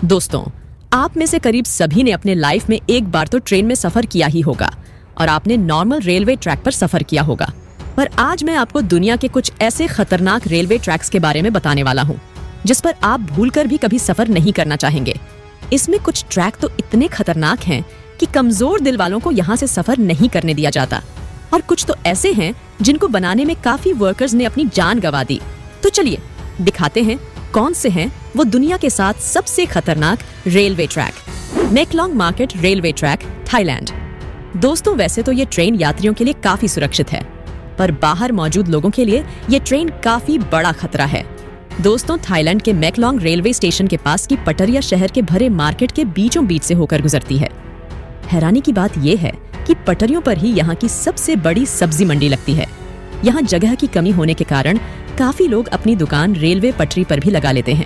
दोस्तों, आप में से करीब सभी ने अपने लाइफ में एक बार तो ट्रेन में सफर किया ही होगा और आपने नॉर्मल रेलवे ट्रैक पर सफर किया होगा। पर आज मैं आपको दुनिया के कुछ ऐसे खतरनाक रेलवे ट्रैक्स के बारे में बताने वाला हूँ जिस पर आप भूलकर भी कभी सफर नहीं करना चाहेंगे। इसमें कुछ ट्रैक तो इतने खतरनाक हैं कि कमजोर दिल वालों को यहाँ से सफर नहीं करने दिया जाता, और कुछ तो ऐसे हैं जिनको बनाने में काफी वर्कर्स ने अपनी जान गंवा दी। तो चलिए दिखाते हैं कौन से हैं वो दुनिया के साथ सबसे खतरनाक railway track. Maeklong market railway track, Thailand. दोस्तों, वैसे तो ये ट्रेन यात्रियों के लिए काफी सुरक्षित है, पर बाहर मौजूद लोगों के लिए ये ट्रेन काफी बड़ा खतरा है। दोस्तों, थाईलैंड के मैकलोंग रेलवे स्टेशन के पास की पटरिया शहर के भरे मार्केट के बीचों बीच से होकर गुजरती है। हैरानी की बात यह है कि पटरियों पर ही यहाँ की सबसे बड़ी सब्जी मंडी लगती है। यहाँ जगह की कमी होने के कारण काफी लोग अपनी दुकान रेलवे पटरी पर भी लगा लेते हैं,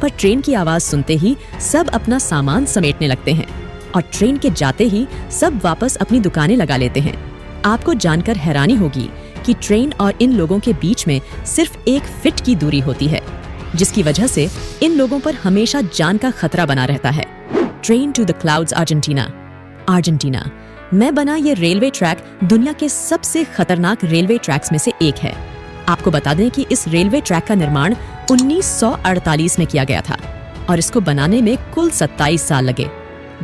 पर ट्रेन की आवाज सुनते ही सब अपना सामान समेटने लगते हैं और ट्रेन के जाते ही सब वापस अपनी दुकानें लगा लेते हैं। आपको जानकर हैरानी होगी कि ट्रेन और इन लोगों के बीच में सिर्फ 1 फीट की दूरी होती है, जिसकी वजह से इन लोगों पर हमेशा जान का खतरा बना रहता है। Train to the clouds, Argentina में बना ये रेलवे ट्रैक दुनिया के सबसे खतरनाक रेलवे ट्रैक्स में से एक है। आपको बता दें कि इस रेलवे ट्रैक का निर्माण 1948 में किया गया था और इसको बनाने में कुल 27 साल लगे।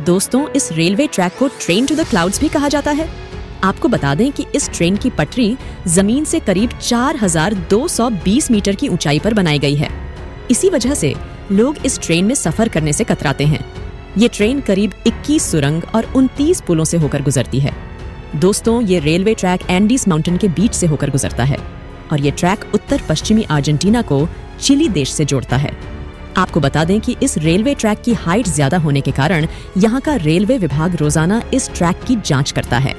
दोस्तों, इस रेलवे ट्रैक को ट्रेन टू द क्लाउड्स भी कहा जाता है। आपको बता दें कि इस ट्रेन की पटरी जमीन से करीब 4220 मीटर की ऊंचाई पर बनाई गई है। इसी वजह से लोग इस ट्रेन में सफर करने से कतराते हैं। ये ट्रेन करीब 21 सुरंग और 29 पुलों से होकर गुजरती है। दोस्तों, ये रेलवे ट्रैक एंडीज माउंटेन के बीच से होकर गुजरता है और ये ट्रैक उत्तर पश्चिमी अर्जेंटीना को चिली देश से जोड़ता है। आपको बता दें कि इस रेलवे ट्रैक की हाइट ज्यादा होने के कारण यहाँ का रेलवे विभाग रोजाना इस ट्रैक की जांच करता है।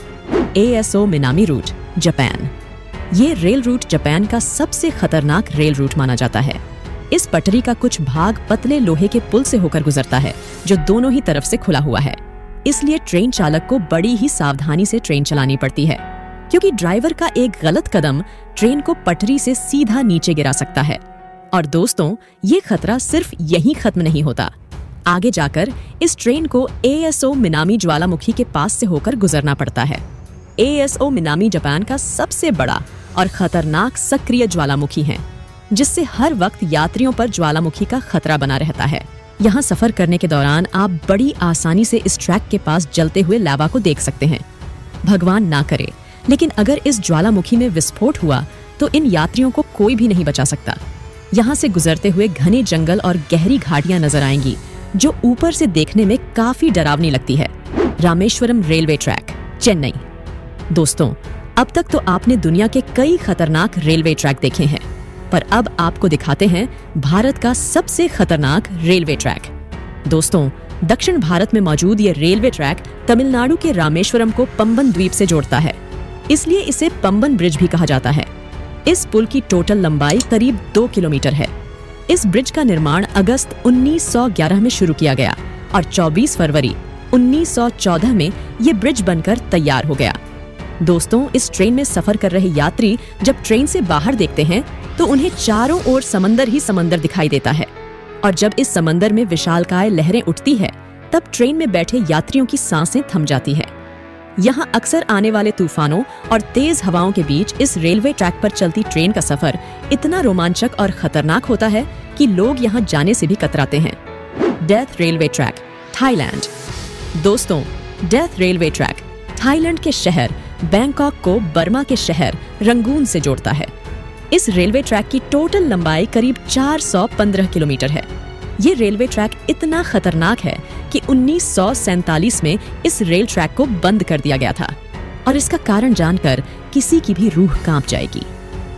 ASO Minami route, Japan. ये रेल रूट जापान का सबसे खतरनाक रेल रूट माना जाता है। इस पटरी का कुछ भाग पतले लोहे के पुल से होकर गुजरता है जो दोनों ही तरफ से खुला हुआ है। इसलिए ट्रेन चालक को बड़ी ही सावधानी से ट्रेन चलानी पड़ती है, क्योंकि ड्राइवर का एक गलत कदम ट्रेन को पटरी से सीधा नीचे गिरा सकता है। और दोस्तों, ये खतरा सिर्फ यहीं खत्म नहीं होता। आगे जाकर इस ट्रेन को ASO मिनामी ज्वालामुखी के पास से होकर गुजरना पड़ता है। ASO मिनामी जापान का सबसे बड़ा और खतरनाक सक्रिय ज्वालामुखी है, जिससे हर वक्त यात्रियों पर ज्वालामुखी का खतरा बना रहता है। यहाँ सफर करने के दौरान आप बड़ी आसानी से इस ट्रैक के पास जलते हुए लावा को देख सकते हैं। भगवान ना करे, लेकिन अगर इस ज्वालामुखी में विस्फोट हुआ तो इन यात्रियों को कोई भी नहीं बचा सकता। यहाँ से गुजरते हुए घने जंगल और गहरी घाटियां नजर आएंगी, जो ऊपर से देखने में काफी डरावनी लगती है। Rameswaram railway track, Chennai. दोस्तों, अब तक तो आपने दुनिया के कई खतरनाक रेलवे ट्रैक देखे हैं, पर अब आपको दिखाते हैं भारत का सबसे खतरनाक रेलवे ट्रैक। दोस्तों, दक्षिण भारत में मौजूद ये रेलवे ट्रैक तमिलनाडु के रामेश्वरम को पंबन द्वीप से जोड़ता है, इसलिए इसे पंबन ब्रिज भी कहा जाता है। इस पुल की टोटल लंबाई करीब 2 किलोमीटर है। इस ब्रिज का निर्माण अगस्त 1911 में शुरू किया गया और 24 फरवरी 1914 में ये ब्रिज बनकर तैयार हो गया। दोस्तों, इस ट्रेन में सफर कर रहे यात्री जब ट्रेन से बाहर देखते हैं तो उन्हें चारों ओर समंदर ही समंदर दिखाई देता है, और जब इस समंदर में विशालकाय लहरें उठती है तब ट्रेन में बैठे यात्रियों की सांसें थम जाती है। यहाँ अक्सर आने वाले तूफानों और तेज हवाओं के बीच इस रेलवे ट्रैक पर चलती ट्रेन का सफर इतना रोमांचक और खतरनाक होता है कि लोग यहाँ जाने से भी कतराते हैं। Death railway track, Thailand. दोस्तों, डेथ रेलवे ट्रैक थाईलैंड के शहर बैंकॉक को बर्मा के शहर रंगून से जोड़ता है। इस रेलवे ट्रैक की टोटल लंबाई करीब 415 किलोमीटर है। ये रेलवे ट्रैक इतना खतरनाक है कि 1947 में इस रेल ट्रैक को बंद कर दिया गया था, और इसका कारण जानकर किसी की भी रूह कांप जाएगी।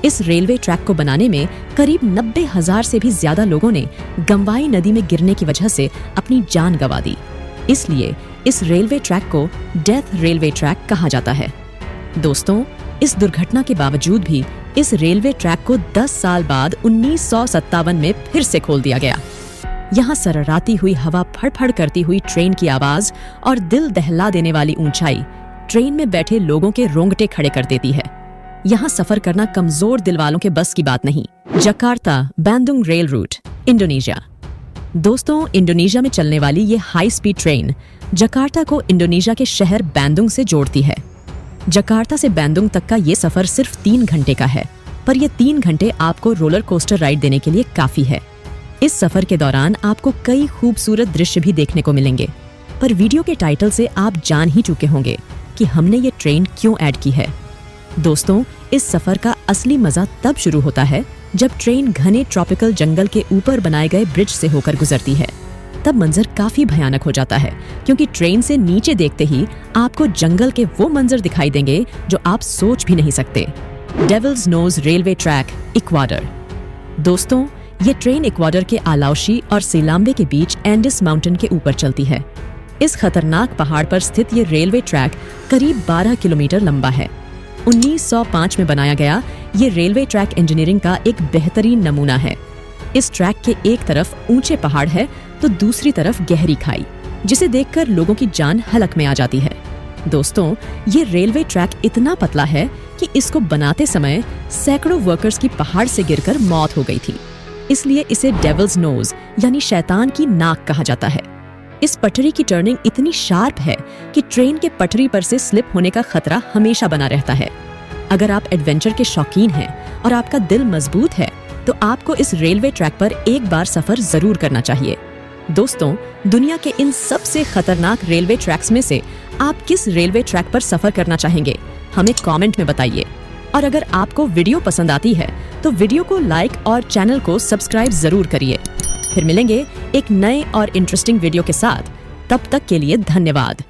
इस रेलवे ट्रैक को बनाने में करीब 90,000 से भी ज्यादा लोगों ने गंवाई नदी में गिरने की वजह से अपनी जान गंवा दी। इसलिए इस रेलवे ट्रैक को डेथ रेलवे ट्रैक कहा जाता है। दोस्तों, इस दुर्घटना के बावजूद भी इस रेलवे ट्रैक को 10 साल बाद 1957 में फिर से खोल दिया गया। यहाँ सरराती हुई हवा, फड़फड़ करती हुई ट्रेन की आवाज और दिल दहला देने वाली ऊंचाई ट्रेन में बैठे लोगों के रोंगटे खड़े कर देती है। यहाँ सफर करना कमजोर दिल वालों के बस की बात नहीं। Jakarta Bandung rail route, Indonesia. दोस्तों, इंडोनेशिया में चलने वाली ये हाई स्पीड ट्रेन जकार्ता को इंडोनेशिया के शहर बैंडुंग से जोड़ती है। जकार्ता से बैंडुंग तक का ये सफर सिर्फ 3 घंटे का है, पर ये 3 घंटे आपको रोलर कोस्टर राइड देने के लिए काफी है। इस सफर के दौरान आपको कई खूबसूरत दृश्य भी देखने को मिलेंगे, पर वीडियो के टाइटल से आप जान ही चुके होंगे कि हमने ये ट्रेन क्यों ऐड की है। दोस्तों, इस सफर का असली मजा तब शुरू होता है जब ट्रेन घने ट्रॉपिकल जंगल के ऊपर बनाए गए ब्रिज से होकर गुजरती है। तब मंजर काफी भयानक हो जाता है, क्योंकि ट्रेन से नीचे देखते ही आपको जंगल के वो मंजर दिखाई देंगे जो आप सोच भी नहीं सकते। Devil's nose railway track, Ecuador. दोस्तों, ये ट्रेन इक्वाडोर के आलाउशी और सिलाम्बे के बीच एंडिस माउंटेन के ऊपर चलती है। इस खतरनाक पहाड़ पर स्थित ये रेलवे ट्रैक करीब 12 किलोमीटर लंबा है। 1905 में बनाया गया ये रेलवे ट्रैक इंजीनियरिंग का एक बेहतरीन नमूना है। इस ट्रैक के एक तरफ ऊंचे पहाड़ है तो दूसरी तरफ गहरी खाई, जिसे देखकर लोगों की जान हलक में आ जाती है। दोस्तों, ये रेलवे ट्रैक इतना पतला है कि इसको बनाते समय सैकड़ों वर्कर्स की पहाड़ से गिरकर मौत हो गई थी। इसलिए इसे डेविल्स नोज यानी शैतान की नाक कहा जाता है। इस पटरी की टर्निंग इतनी शार्प है कि ट्रेन के पटरी पर से स्लिप होने का खतरा हमेशा बना रहता है। अगर आप एडवेंचर के शौकीन हैं और आपका दिल मजबूत है, तो आपको इस रेलवे ट्रैक पर एक बार सफर जरूर करना चाहिए। दोस्तों, दुनिया के इन सबसे खतरनाक रेलवे ट्रैक्स में से आप किस रेलवे ट्रैक पर सफर करना चाहेंगे, हमें कमेंट में बताइए। और अगर आपको वीडियो पसंद आती है तो वीडियो को लाइक और चैनल को सब्सक्राइब जरूर करिए। फिर मिलेंगे एक नए और इंटरेस्टिंग वीडियो के साथ। तब तक के लिए धन्यवाद।